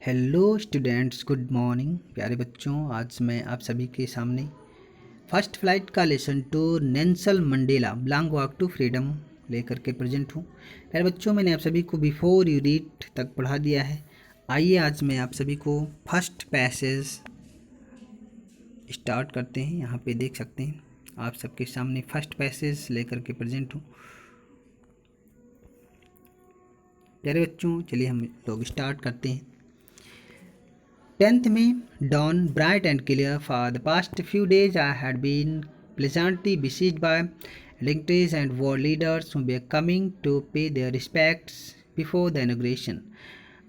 Hello students, good morning प्यारे बच्चों। आज मैं आप सभी के सामने फर्स्ट फ्लाइट का lesson two Nelson Mandela long walk to freedom लेकर के प्रेजेंट हूँ। प्यारे बच्चों, मैंने आप सभी को बिफोर यू रीड तक पढ़ा दिया है। आइए आज मैं आप सभी को फर्स्ट पैसेज स्टार्ट करते हैं। यहाँ पे देख सकते हैं आप सबके सामने फर्स्ट पैसेज लेकर के प्रेजेंट हूँ। प्यारे बच्चों, चलिए हम लोग स्टार्ट करते हैं। 10th May, dawn bright and clear. For the past few days, I had been pleasantly besieged by dignitaries and world leaders who were coming to pay their respects before the inauguration.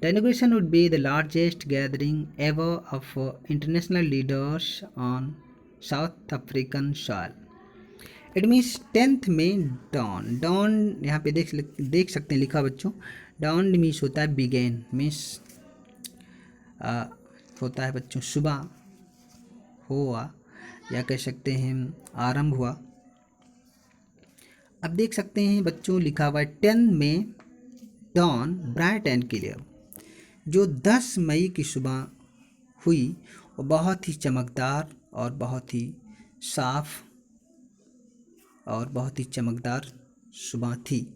The inauguration would be the largest gathering ever of international leaders on South African soil. It means 10th May dawn. Dawn यहाँ पे देख सकते हैं लिखा बच्चों। dawn means होता है begin, means होता है बच्चों सुबह हुआ, या कह सकते हैं आरंभ हुआ। अब देख सकते हैं बच्चों लिखा हुआ है 10 में डॉन ब्राइट एंड क्लियर। जो 10 मई की सुबह हुई वो बहुत ही चमकदार और बहुत ही साफ और बहुत ही चमकदार सुबह थी।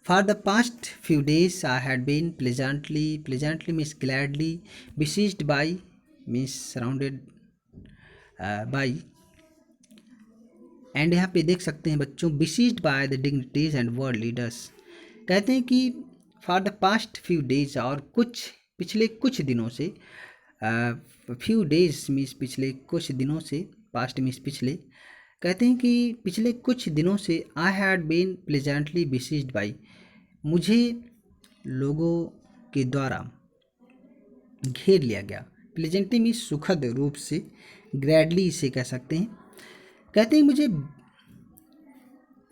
For the past few days, I had been pleasantly means gladly, besieged by means surrounded by, and यहाँ पे देख सकते हैं बच्चों besieged by the dignitaries and world leaders। कहते हैं कि for the past few days और पिछले कुछ दिनों से, few days means पिछले कुछ दिनों से, past means पिछले। कहते हैं कि पिछले कुछ दिनों से I had been pleasantly besieged by, मुझे लोगों के द्वारा घेर लिया गया। प्लेजेंटली मीन्स सुखद रूप से, ग्रैडली इसे कह सकते हैं। कहते हैं मुझे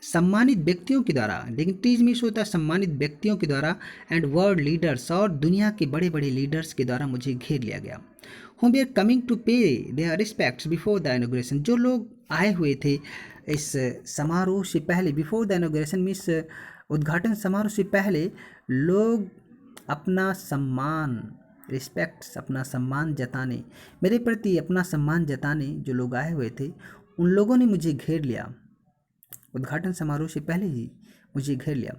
सम्मानित व्यक्तियों के द्वारा, डिग्निटीज मीन्स होता है सम्मानित व्यक्तियों के द्वारा, एंड वर्ल्ड लीडर्स और दुनिया के बड़े बड़े लीडर्स के द्वारा मुझे घेर लिया गया। Home we are coming to pay their respects before the inauguration. जो लोग आए हुए थे इस समारोह से पहले, बिफोर द इनॉग्रेशन मीन्स उद्घाटन समारोह से पहले, लोग अपना सम्मान, रिस्पेक्ट्स अपना सम्मान जताने, मेरे प्रति अपना सम्मान जताने जो लोग आए हुए थे उन लोगों ने मुझे घेर लिया। उद्घाटन समारोह से पहले ही मुझे घेर लिया।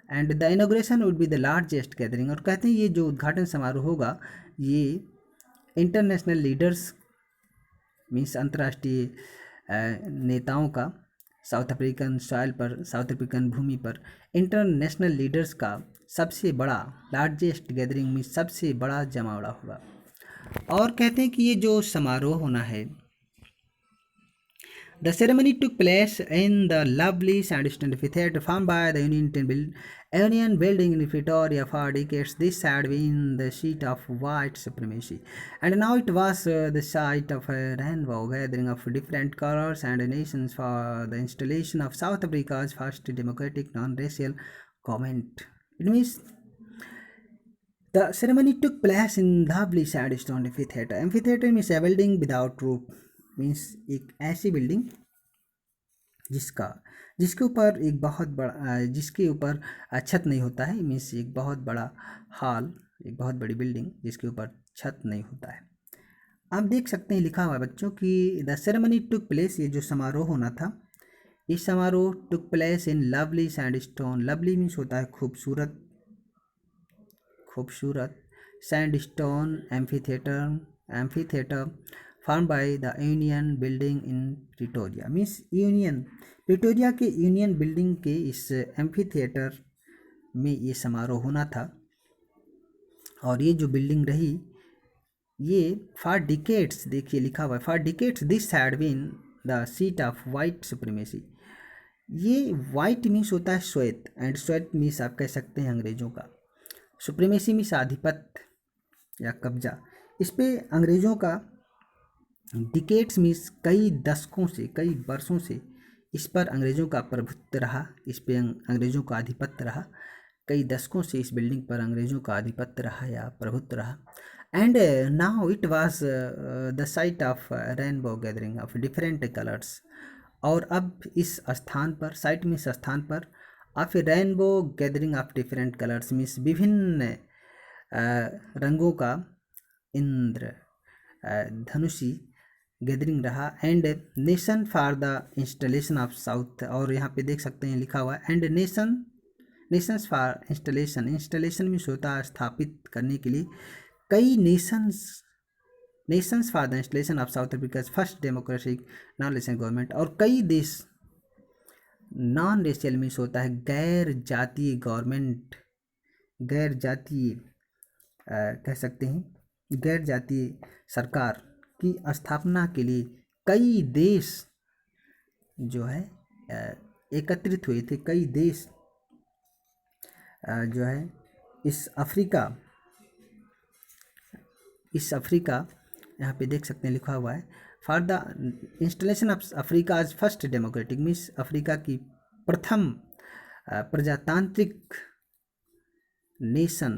And the inauguration would be the largest gathering, और कहते हैं ये जो उद्घाटन समारोह होगा ये इंटरनेशनल लीडर्स मीन्स अंतर्राष्ट्रीय नेताओं का, साउथ अफ्रीकन सॉइल पर, साउथ अफ्रीकन भूमि पर इंटरनेशनल लीडर्स का सबसे बड़ा, लार्जेस्ट गैदरिंग मीन्स सबसे बड़ा जमावड़ा होगा। और कहते हैं कि ये जो समारोह होना है, the ceremony took place in the lovely sandstone amphitheatre found by the Union Building in Pretoria. For decades, this had been the seat of white supremacy, and now it was the site of a rainbow gathering of different colors and nations for the installation of South Africa's first democratic non-racial government. It means the ceremony took place in lovely sandstone amphitheatre. Amphitheatre means a building without roof, means एक ऐसी building जिसके ऊपर एक बहुत बड़ा, जिसके ऊपर छत नहीं होता है, मीन्स एक बहुत बड़ा हॉल, एक बहुत बड़ी बिल्डिंग जिसके ऊपर छत नहीं होता है। आप देख सकते हैं लिखा हुआ है बच्चों कि द सेरेमनी टुक प्लेस, ये जो समारोह होना था, ये समारोह took place in lovely sandstone. Lovely means होता है खूबसूरत, खूबसूरत। Sandstone amphitheatre found by the union building in Pretoria, means union, Pretoria के यूनियन बिल्डिंग के इस एम्फीथिएटर में ये समारोह होना था। और ये जो बिल्डिंग रही ये फॉर डिकेट्स, देखिए लिखा हुआ है for decades this had been the seat of white supremacy. ये वाइट मीन्स होता है श्वेत, एंड श्वेत मीन्स आप कह सकते हैं अंग्रेजों का, सुप्रीमेसी मीन्स आधिपत्य या कब्जा। इस पे अंग्रेजों का, डिकेट्स मीन्स कई दशकों से, कई वर्षों से इस पर अंग्रेजों का प्रभुत्व रहा, इस पे अंग्रेजों का आधिपत्य रहा। कई दशकों से इस बिल्डिंग पर अंग्रेजों का आधिपत्य रहा या प्रभुत्व रहा। And now it was the site of rainbow gathering of different colours. और अब इस स्थान पर, साइट मीन्स स्थान पर, of rainbow gathering of different colours means विभिन्न रंगों का इंद्र धनुषी गैदरिंग रहा and nation for the installation of south. और यहाँ पे देख सकते हैं लिखा हुआ है and Nations for installation. Installation में होता है स्थापित करने के लिए। कई Nations for the installation of south Africa's first democratic non racial government. और कई देश नॉन रेशियल मीन्स होता है गैर जातीय गवर्नमेंट, गैर जातीय कह सकते हैं गैर जातीय सरकार की स्थापना के लिए कई देश जो है एकत्रित हुए थे। कई देश जो है इस अफ्रीका यहाँ पे देख सकते हैं लिखा हुआ है for the installation of Africa आज फर्स्ट डेमोक्रेटिक मीन्स अफ्रीका की प्रथम प्रजातांत्रिक नेशन,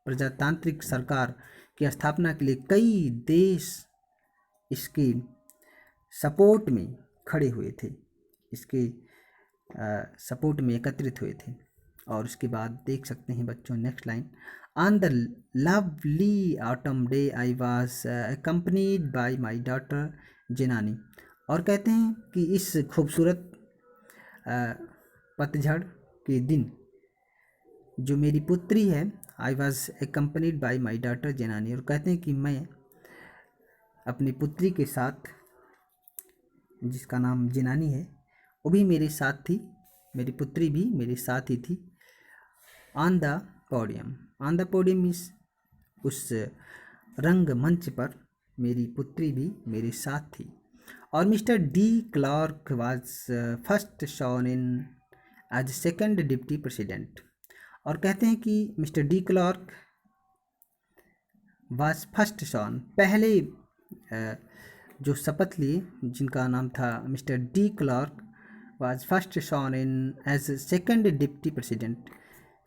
प्रजातांत्रिक सरकार की स्थापना के लिए कई देश इसके सपोर्ट में खड़े हुए थे, इसके सपोर्ट में एकत्रित हुए थे। और उसके बाद देख सकते हैं बच्चों next line on the lovely autumn day I was accompanied by my daughter Janani. और कहते हैं कि इस खूबसूरत पतझड़ के दिन जो मेरी पुत्री है I was accompanied by my daughter Janani. और कहते हैं कि मैं अपनी पुत्री के साथ जिसका नाम जेनानी है वो भी मेरे साथ थी, मेरी पुत्री भी मेरे साथ ही थी। ऑन द पोडियम इस उस रंग मंच पर मेरी पुत्री भी मेरे साथ थी। और Mister de Klerk was first sworn in as second deputy president. और कहते हैं कि Mister de Klerk was first sworn पहले जो शपथ लिए जिनका नाम था Mister de Klerk was first sworn in as second deputy president.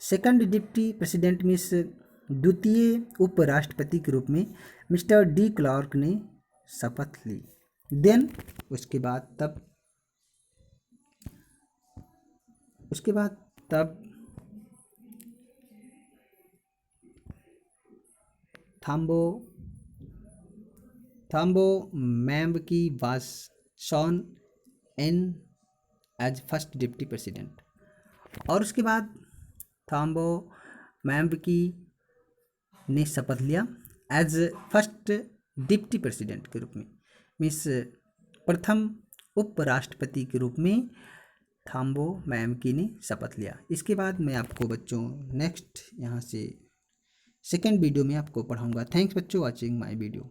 Second deputy president means द्वितीय उपराष्ट्रपति के रूप में मिस्टर डी क्लार्क ने शपथ ली। देन उसके बाद तब Thabo Mbeki was sworn in as first deputy president. और उसके बाद थाम्बो मैम्बकी ने शपथ लिया एज फर्स्ट डिप्टी प्रेसिडेंट के रूप में, मीन्स प्रथम उपराष्ट्रपति के रूप में थाम्बो मैम्बकी ने शपथ लिया। इसके बाद मैं आपको बच्चों नेक्स्ट यहाँ से सेकेंड वीडियो में आपको पढ़ाऊँगा। थैंक्स बच्चों वॉचिंग माय वीडियो।